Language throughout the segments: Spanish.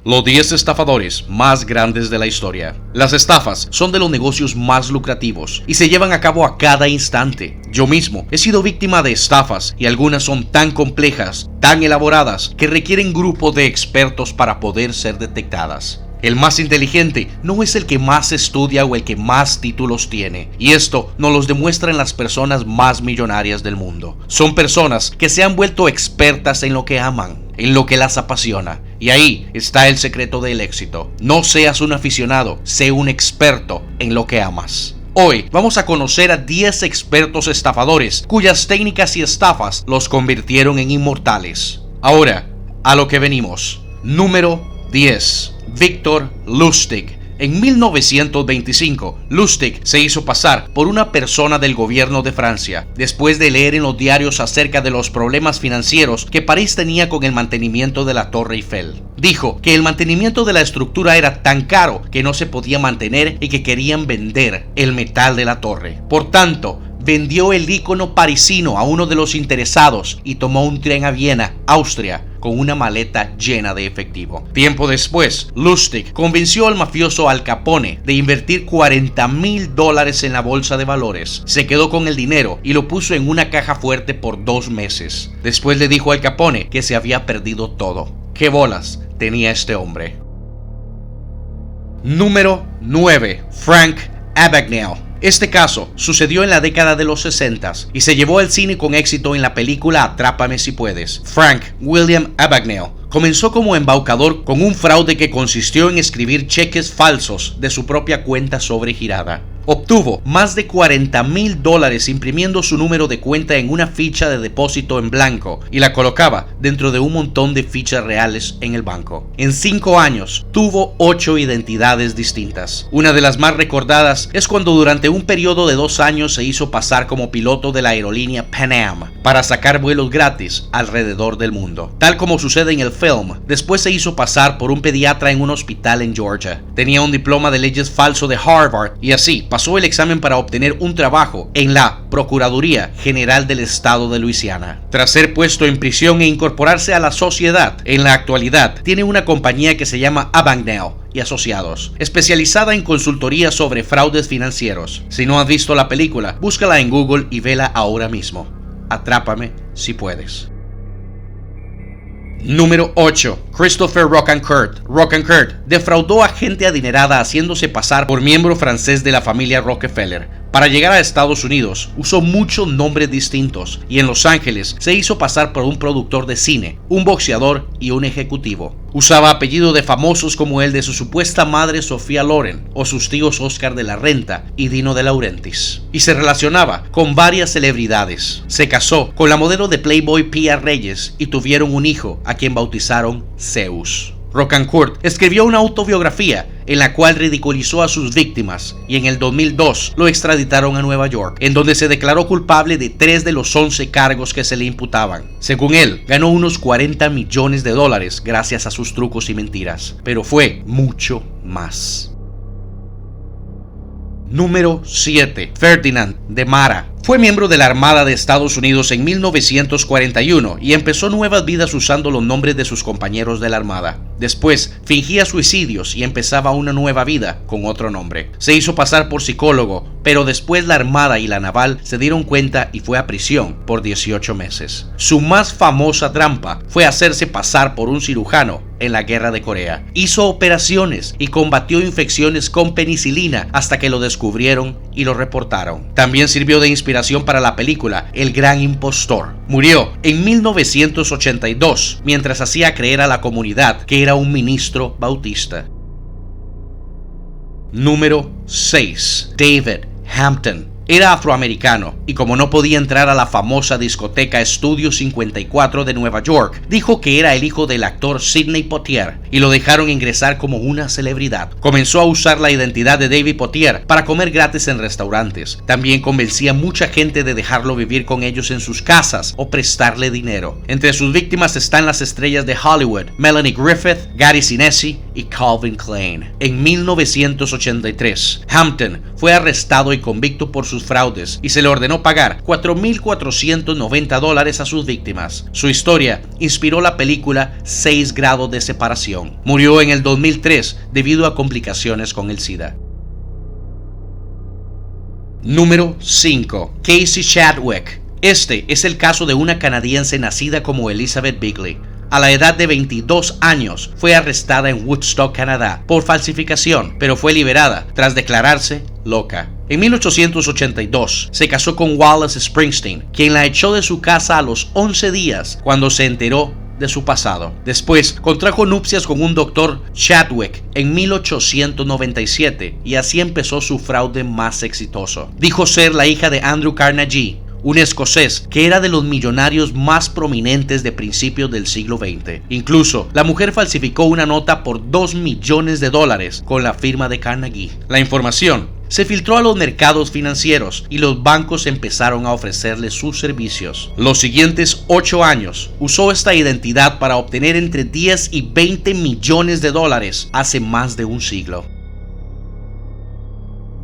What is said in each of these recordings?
Los 10 estafadores más grandes de la historia. Las estafas son de los negocios más lucrativos y se llevan a cabo a cada instante. Yo mismo he sido víctima de estafas y algunas son tan complejas, tan elaboradas, que requieren grupos de expertos para poder ser detectadas. El más inteligente no es el que más estudia o el que más títulos tiene, y esto nos lo demuestran las personas más millonarias del mundo. Son personas que se han vuelto expertas en lo que aman, en lo que las apasiona, y ahí está el secreto del éxito. No seas un aficionado, sé un experto en lo que amas. Hoy vamos a conocer a 10 expertos estafadores cuyas técnicas y estafas los convirtieron en inmortales. Ahora, a lo que venimos. Número 10. Victor Lustig. En 1925, Lustig se hizo pasar por una persona del gobierno de Francia, después de leer en los diarios acerca de los problemas financieros que París tenía con el mantenimiento de la Torre Eiffel. Dijo que el mantenimiento de la estructura era tan caro que no se podía mantener y que querían vender el metal de la torre. Por tanto, vendió el ícono parisino a uno de los interesados y tomó un tren a Viena, Austria, con una maleta llena de efectivo. Tiempo después, Lustig convenció al mafioso Al Capone de invertir $40,000 en la bolsa de valores. Se quedó con el dinero y lo puso en una caja fuerte por 2 meses. Después le dijo al Capone que se había perdido todo. ¿Qué bolas tenía este hombre? Número 9. Frank Abagnale. Este caso sucedió en la década de los 60 y se llevó al cine con éxito en la película Atrápame si puedes. Frank William Abagnale comenzó como embaucador con un fraude que consistió en escribir cheques falsos de su propia cuenta sobregirada. Obtuvo más de $40,000 imprimiendo su número de cuenta en una ficha de depósito en blanco y la colocaba dentro de un montón de fichas reales en el banco. En 5 años tuvo 8 identidades distintas. Una de las más recordadas es cuando durante un periodo de 2 años se hizo pasar como piloto de la aerolínea Pan Am para sacar vuelos gratis alrededor del mundo. Tal como sucede en el film, después se hizo pasar por un pediatra en un hospital en Georgia. Tenía un diploma de leyes falso de Harvard y así pasó el examen para obtener un trabajo en la Procuraduría General del Estado de Luisiana. Tras ser puesto en prisión e incorporarse a la sociedad, en la actualidad tiene una compañía que se llama Abagnale y Asociados, especializada en consultoría sobre fraudes financieros. Si no has visto la película, búscala en Google y vela ahora mismo. Atrápame si puedes. Número 8. Christopher Roccankurt. Roccankurt defraudó a gente adinerada haciéndose pasar por miembro francés de la familia Rockefeller. Para llegar a Estados Unidos, usó muchos nombres distintos y en Los Ángeles se hizo pasar por un productor de cine, un boxeador y un ejecutivo. Usaba apellidos de famosos como el de su supuesta madre Sofía Loren o sus tíos Oscar de la Renta y Dino de Laurentiis. Y se relacionaba con varias celebridades. Se casó con la modelo de Playboy Pia Reyes y tuvieron un hijo a quien bautizaron Zeus. Roccankurt escribió una autobiografía en la cual ridiculizó a sus víctimas y en el 2002 lo extraditaron a Nueva York, en donde se declaró culpable de 3 de los 11 cargos que se le imputaban. Según él, ganó unos $40 millones gracias a sus trucos y mentiras, pero fue mucho más. Número 7. Ferdinand de Mara. Fue miembro de la Armada de Estados Unidos en 1941 y empezó nuevas vidas usando los nombres de sus compañeros de la Armada. Después, fingía suicidios y empezaba una nueva vida con otro nombre. Se hizo pasar por psicólogo, pero después la Armada y la Naval se dieron cuenta y fue a prisión por 18 meses. Su más famosa trampa fue hacerse pasar por un cirujano en la Guerra de Corea. Hizo operaciones y combatió infecciones con penicilina hasta que lo descubrieron y lo reportaron. También sirvió de inspiración para la película El Gran Impostor. Murió en 1982 mientras hacía creer a la comunidad que era un ministro bautista. Número 6. David Hampton. Era afroamericano y como no podía entrar a la famosa discoteca Studio 54 de Nueva York, dijo que era el hijo del actor Sidney Poitier y lo dejaron ingresar como una celebridad. Comenzó a usar la identidad de David Poitier para comer gratis en restaurantes. También convencía a mucha gente de dejarlo vivir con ellos en sus casas o prestarle dinero. Entre sus víctimas están las estrellas de Hollywood, Melanie Griffith, Gary Sinise y Calvin Klein. En 1983, Hampton fue arrestado y convicto por sus fraudes y se le ordenó pagar $4,490 a sus víctimas. Su historia inspiró la película 6 grados de separación. Murió en el 2003 debido a complicaciones con el SIDA. Número 5. Casey Chadwick. Este es el caso de una canadiense nacida como Elizabeth Bigley. A la edad de 22 años fue arrestada en Woodstock, Canadá, por falsificación, pero fue liberada tras declararse loca. En 1882 se casó con Wallace Springsteen, quien la echó de su casa a los 11 días cuando se enteró de su pasado. Después contrajo nupcias con un doctor Chadwick en 1897 y así empezó su fraude más exitoso. Dijo ser la hija de Andrew Carnegie, un escocés que era de los millonarios más prominentes de principios del siglo XX. Incluso, la mujer falsificó una nota por $2 millones con la firma de Carnegie. La información se filtró a los mercados financieros y los bancos empezaron a ofrecerle sus servicios. Los siguientes 8 años usó esta identidad para obtener entre 10 y 20 millones de dólares hace más de un siglo.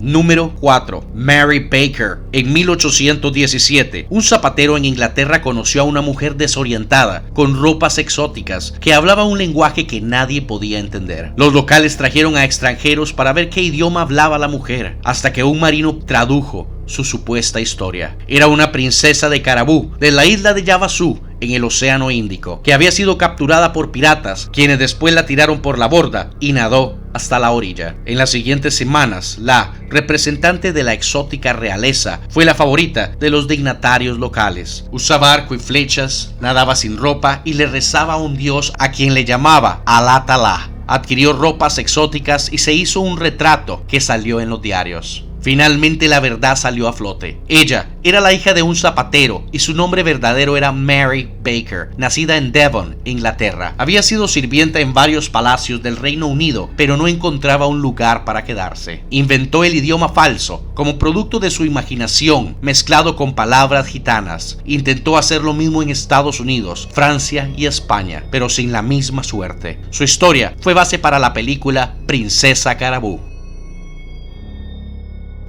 Número 4. Mary Baker. En 1817, un zapatero en Inglaterra conoció a una mujer desorientada, con ropas exóticas, que hablaba un lenguaje que nadie podía entender. Los locales trajeron a extranjeros para ver qué idioma hablaba la mujer, hasta que un marino tradujo su supuesta historia. Era una princesa de Carabú, de la isla de Yabasu, en el Océano Índico, que había sido capturada por piratas, quienes después la tiraron por la borda y nadó hasta la orilla. En las siguientes semanas, la representante de la exótica realeza fue la favorita de los dignatarios locales. Usaba arco y flechas, nadaba sin ropa y le rezaba a un dios a quien le llamaba Alá-Talá. Adquirió ropas exóticas y se hizo un retrato que salió en los diarios. Finalmente la verdad salió a flote. Ella era la hija de un zapatero y su nombre verdadero era Mary Baker, nacida en Devon, Inglaterra. Había sido sirvienta en varios palacios del Reino Unido, pero no encontraba un lugar para quedarse. Inventó el idioma falso como producto de su imaginación, mezclado con palabras gitanas. Intentó hacer lo mismo en Estados Unidos, Francia y España, pero sin la misma suerte. Su historia fue base para la película Princesa Carabú.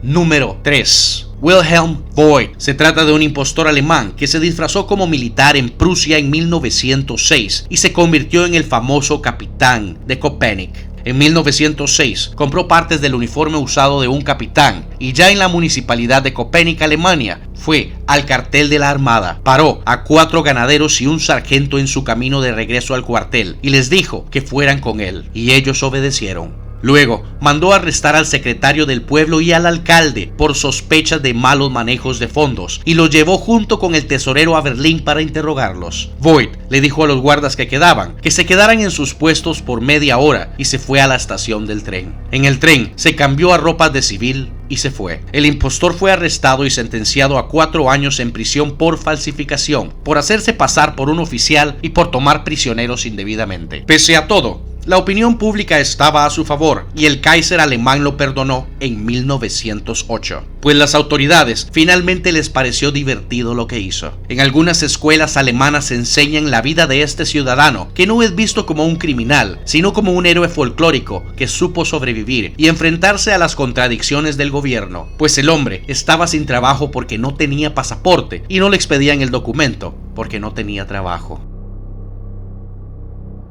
Número 3. Wilhelm Voigt. Se trata de un impostor alemán que se disfrazó como militar en Prusia en 1906 y se convirtió en el famoso capitán de Köpenick. En 1906 compró partes del uniforme usado de un capitán y ya en la municipalidad de Köpenick, Alemania, fue al cuartel de la armada, paró a 4 ganaderos y un sargento en su camino de regreso al cuartel y les dijo que fueran con él, y ellos obedecieron. Luego, mandó arrestar al secretario del pueblo y al alcalde por sospechas de malos manejos de fondos y los llevó junto con el tesorero a Berlín para interrogarlos. Voigt le dijo a los guardas que quedaban que se quedaran en sus puestos por media hora y se fue a la estación del tren. En el tren se cambió a ropas de civil y se fue. El impostor fue arrestado y sentenciado a 4 años en prisión por falsificación, por hacerse pasar por un oficial y por tomar prisioneros indebidamente. Pese a todo, la opinión pública estaba a su favor y el Kaiser alemán lo perdonó en 1908, pues las autoridades finalmente les pareció divertido lo que hizo. En algunas escuelas alemanas enseñan la vida de este ciudadano, que no es visto como un criminal, sino como un héroe folclórico que supo sobrevivir y enfrentarse a las contradicciones del gobierno, pues el hombre estaba sin trabajo porque no tenía pasaporte y no le expedían el documento porque no tenía trabajo.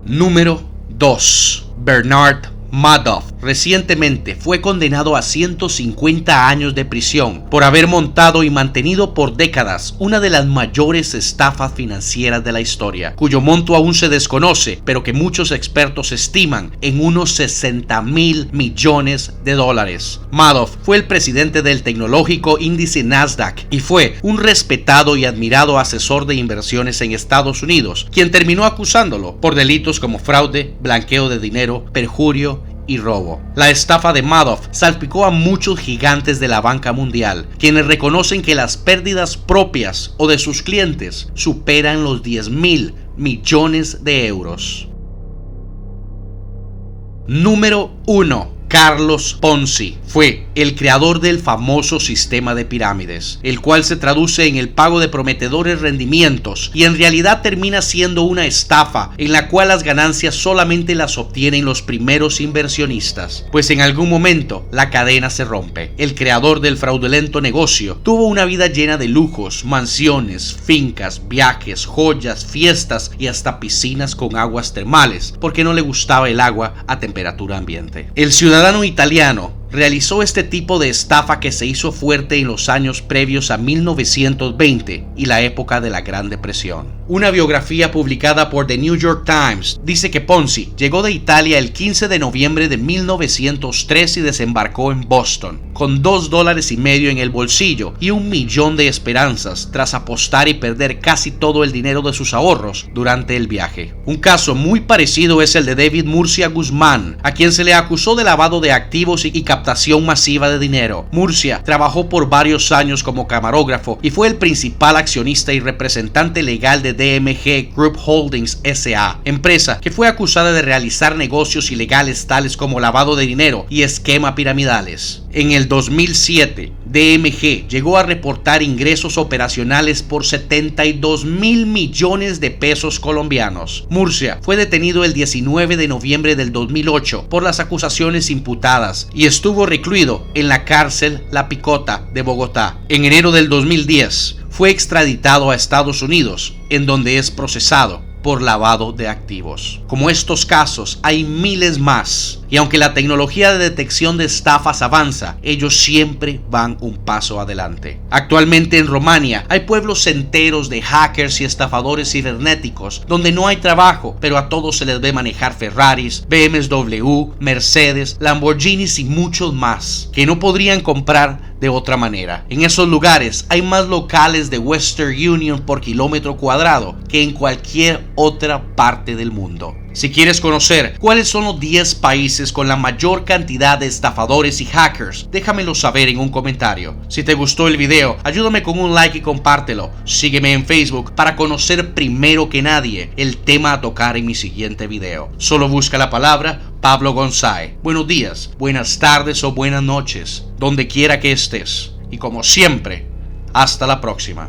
Número 2. Bernard Madoff recientemente fue condenado a 150 años de prisión por haber montado y mantenido por décadas una de las mayores estafas financieras de la historia, cuyo monto aún se desconoce, pero que muchos expertos estiman en unos 60,000 millones de dólares. Madoff fue el presidente del tecnológico índice Nasdaq y fue un respetado y admirado asesor de inversiones en Estados Unidos, quien terminó acusándolo por delitos como fraude, blanqueo de dinero, perjurio y robo. La estafa de Madoff salpicó a muchos gigantes de la banca mundial, quienes reconocen que las pérdidas propias o de sus clientes superan los 10,000 millones de euros. Número 1. Carlos Ponzi. Fue el creador del famoso sistema de pirámides, el cual se traduce en el pago de prometedores rendimientos y en realidad termina siendo una estafa en la cual las ganancias solamente las obtienen los primeros inversionistas, pues en algún momento la cadena se rompe. El creador del fraudulento negocio tuvo una vida llena de lujos, mansiones, fincas, viajes, joyas, fiestas y hasta piscinas con aguas termales, porque no le gustaba el agua a temperatura ambiente. El ciudadano italiano realizó este tipo de estafa que se hizo fuerte en los años previos a 1920 y la época de la Gran Depresión. Una biografía publicada por The New York Times dice que Ponzi llegó de Italia el 15 de noviembre de 1903 y desembarcó en Boston con $2.50 en el bolsillo y 1 millón de esperanzas tras apostar y perder casi todo el dinero de sus ahorros durante el viaje. Un caso muy parecido es el de David Murcia Guzmán, a quien se le acusó de lavado de activos y captación masiva de dinero. Murcia trabajó por varios años como camarógrafo y fue el principal accionista y representante legal de DMG Group Holdings S.A., empresa que fue acusada de realizar negocios ilegales tales como lavado de dinero y esquema piramidales. En el 2007, DMG llegó a reportar ingresos operacionales por 72.000 millones de pesos colombianos. Murcia fue detenido el 19 de noviembre del 2008 por las acusaciones imputadas y estuvo recluido en la cárcel La Picota de Bogotá. En enero del 2010 fue extraditado a Estados Unidos, en donde es procesado por lavado de activos. Como estos casos, hay miles más. Y aunque la tecnología de detección de estafas avanza, ellos siempre van un paso adelante. Actualmente en Rumania hay pueblos enteros de hackers y estafadores cibernéticos donde no hay trabajo, pero a todos se les ve manejar Ferraris, BMW, Mercedes, Lamborghinis y muchos más que no podrían comprar de otra manera. En esos lugares hay más locales de Western Union por kilómetro cuadrado que en cualquier otra parte del mundo. Si quieres conocer cuáles son los 10 países con la mayor cantidad de estafadores y hackers, déjamelo saber en un comentario. Si te gustó el video, ayúdame con un like y compártelo. Sígueme en Facebook para conocer primero que nadie el tema a tocar en mi siguiente video. Solo busca la palabra Pablo González. Buenos días, buenas tardes o buenas noches, donde quiera que estés. Y como siempre, hasta la próxima.